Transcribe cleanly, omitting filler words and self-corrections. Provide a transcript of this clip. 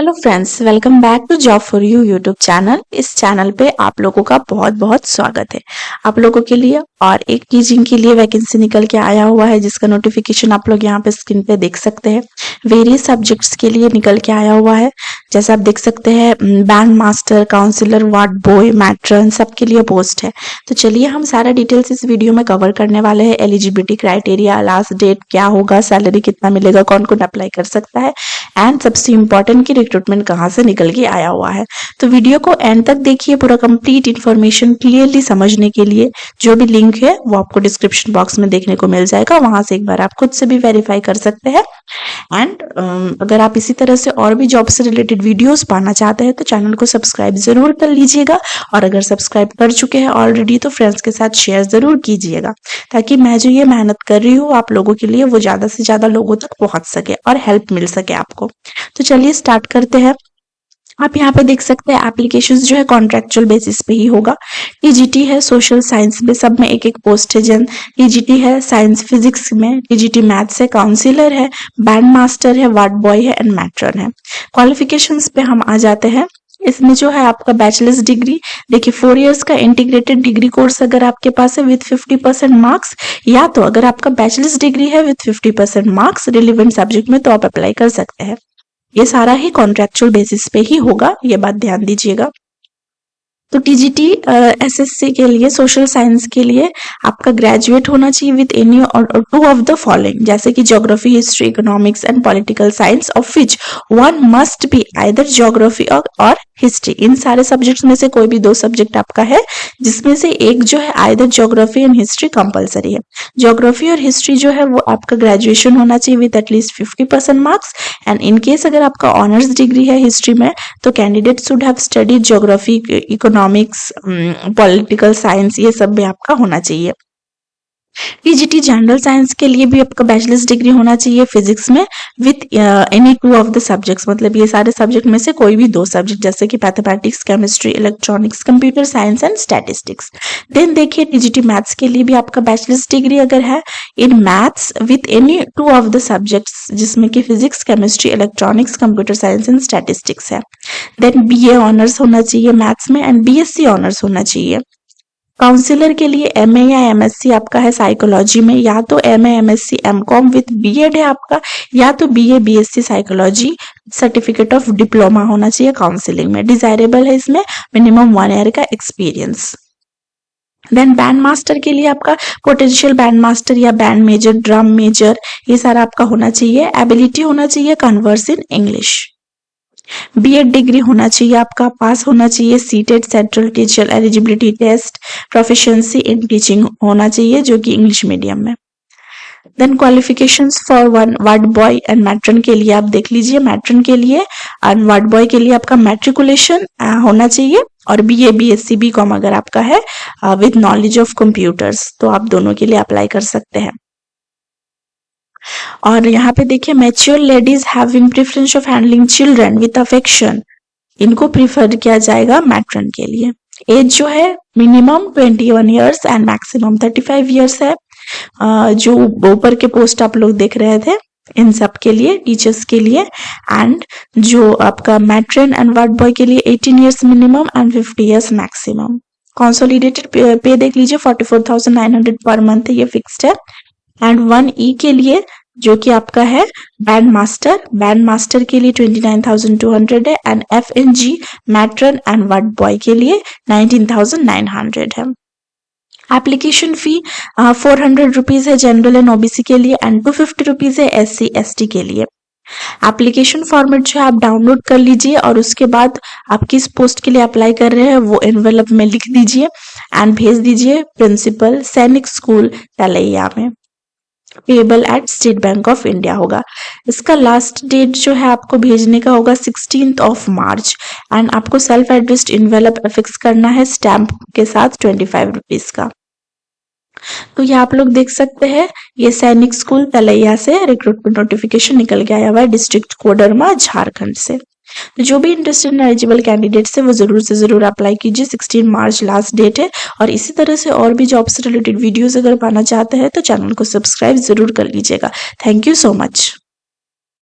Hello friends, welcome back to job for you YouTube channel. इस channel पे आप लोगों का बहुत बहुत स्वागत है। आप लोगों के लिए और एक टीचिंग के लिए वैकेंसी निकल के आया हुआ है, जिसका नोटिफिकेशन आप लोग यहाँ पे स्क्रीन पे देख सकते हैं। वेरियस सब्जेक्ट्स के लिए निकल के आया हुआ है। जैसे आप देख सकते हैं, band master, counsellor, ward boy, matron, सबके लिए पोस्ट है। तो चलिए हम सारा डिटेल्स इस वीडियो में कवर करने वाले हैं। एलिजिबिलिटी क्राइटेरिया, लास्ट डेट क्या होगा, सैलरी कितना मिलेगा, कौन कौन अप्लाई कर सकता है, एंड सबसे इम्पोर्टेंट की रिक्रूटमेंट कहाँ से निकल के आया हुआ है। तो वीडियो को एंड तक देखिए, पूरा कंप्लीट इन्फॉर्मेशन क्लियरली समझने के लिए जो भी लिंक है वो आपको डिस्क्रिप्शन बॉक्स में देखने को मिल जाएगा। वहां से एक बार आप खुद से भी वेरीफाई कर सकते हैं। एंड अगर आप इसी तरह से और भी जॉब से रिलेटेड वीडियोस पाना चाहते हैं तो चैनल को सब्सक्राइब जरूर कर लीजिएगा, और अगर सब्सक्राइब कर चुके हैं ऑलरेडी तो फ्रेंड्स के साथ शेयर जरूर कीजिएगा, ताकि मैं जो ये मेहनत कर रही हूँ आप लोगों के लिए वो ज्यादा से ज्यादा लोगों तक पहुंच सके और हेल्प मिल सके आपको। तो चलिए स्टार्ट करते हैं। आप यहाँ पे देख सकते हैं एप्लीकेशंस जो है कॉन्ट्रेक्चुअल बेसिस पे ही होगा। टीजीटी है सोशल साइंस में, सब में एक एक पोस्ट है। जन टीजीटी है साइंस फिजिक्स में, टीजीटी मैथ्स है, काउंसिलर है, बैंड मास्टर है, वार्ड बॉय है एंड मैट्रन है। क्वालिफिकेशंस पे हम आ जाते हैं। इसमें जो है आपका बैचलर्स डिग्री, देखिए 4 इयर्स का इंटीग्रेटेड डिग्री कोर्स अगर आपके पास है विथ 50% मार्क्स, या तो अगर आपका बैचलर्स डिग्री है विथ 50% मार्क्स रिलेवेंट सब्जेक्ट में तो आप अप्लाई कर सकते हैं। ये सारा ही कॉन्ट्रेक्चुअल बेसिस पे ही होगा, ये बात ध्यान दीजिएगा। तो टीजीटी एसएससी के लिए, सोशल साइंस के लिए आपका ग्रेजुएट होना चाहिए विद एनी और 2 ऑफ द फॉलोइंग, जैसे कि geography, history, economics and political science, of which one must be either geography और हिस्ट्री। इन सारे सब्जेक्ट्स में से कोई भी 2 सब्जेक्ट आपका है, जिसमें से एक जो है either geography and history compulsory है। ज्योग्राफी और हिस्ट्री जो है वो आपका ग्रेजुएशन होना चाहिए with at least 50% marks. And in case अगर आपका ऑनर्स डिग्री है हिस्ट्री में तो candidate should have studied geography, economics, political science, ये सब भी आपका होना चाहिए। टीजीटी जनरल साइंस के लिए भी आपका बैचलर्स डिग्री होना चाहिए फिजिक्स में with any 2 of the subjects, मतलब ये सारे सब्जेक्ट में से कोई भी 2 सब्जेक्ट, जैसे कि mathematics, chemistry, electronics, computer science and statistics. Then देखिए टीजीटी मैथ्स के लिए भी आपका बैचलर्स डिग्री अगर है in maths with any 2 of the subjects, जिसमें कि physics, chemistry, electronics, computer science and statistics है। देन बीए ऑनर्स होना चाहिए मैथ्स में एंड बीएससी ऑनर्स होना चाहिए। काउंसिलर के लिए एमए या एमएससी आपका है साइकोलॉजी में, या तो MA MSc MCom with BEd है आपका, या तो BA BSc psychology certificate of diploma होना चाहिए काउंसिलिंग में। डिजायरेबल है इसमें मिनिमम 1 ईयर का एक्सपीरियंस। देन बैंड मास्टर के लिए आपका पोटेंशियल बैंड मास्टर या बैंड मेजर, ड्रम मेजर, ये सारा आपका होना चाहिए। एबिलिटी होना चाहिए converse in English. BEd degree होना चाहिए आपका, पास होना चाहिए CTET central teacher eligibility test, proficiency इन टीचिंग होना चाहिए जो कि इंग्लिश मीडियम में। Then qualifications for ward boy and matron के लिए आप देख लीजिए। मैट्रन के लिए एंड वार्ड बॉय के लिए आपका मैट्रिकुलेशन होना चाहिए, और बीए बीएससी बीकॉम अगर आपका है विद नॉलेज ऑफ कंप्यूटर्स तो आप दोनों के लिए अप्लाई कर सकते हैं। और यहाँ पे देखिए mature ladies having preference of handling children with affection, इनको प्रीफर किया जाएगा मैट्रन के लिए। एज जो है minimum 21 years and maximum 35 years है। जो ऊपर के पोस्ट आप लोग देख रहे थे इन सब के लिए, टीचर्स के लिए। एंड जो आपका मैट्रन एंड वार्ड बॉय के लिए 18 years minimum and 50 years maximum. Consolidated पे देख लीजिए 44,900 पर मंथ है, ये फिक्स्ड है। एंड 1E के लिए जो कि आपका है बैंड मास्टर के लिए 29,200 है। And FNG matron and ward boy के लिए 19,900 है। एप्लीकेशन फी 400 रुपीज है जनरल एंड ओबीसी के लिए, एंड 250 रुपीज है SC ST के लिए। एप्लीकेशन फॉर्मेट जो है आप डाउनलोड कर लीजिए, और उसके बाद आप किस पोस्ट के लिए अप्लाई कर रहे हैं वो एनवेलप में लिख दीजिए एंड भेज दीजिए प्रिंसिपल सैनिक स्कूल तलैया में। Payable eight state bank of India होगा। इसका लास्ट डेट जो है आपको भेजने का होगा 16th ऑफ मार्च, एंड आपको सेल्फ एड्रेस्ड इनवेलप फिक्स करना है स्टैम्प के साथ 25 रुपीज का। तो ये आप लोग देख सकते हैं, ये सैनिक स्कूल तलैया से रिक्रूटमेंट नोटिफिकेशन निकल के आया हुआ है डिस्ट्रिक्ट कोडरमा झारखंड से। तो जो भी इंटरेस्टेड एलिजिबल कैंडिडेट्स है वो जरूर से जरूर अप्लाई कीजिए। 16 मार्च लास्ट डेट है। और इसी तरह से और भी जॉब से रिलेटेड वीडियोस अगर पाना चाहते हैं तो चैनल को सब्सक्राइब जरूर कर लीजिएगा। Thank you so much.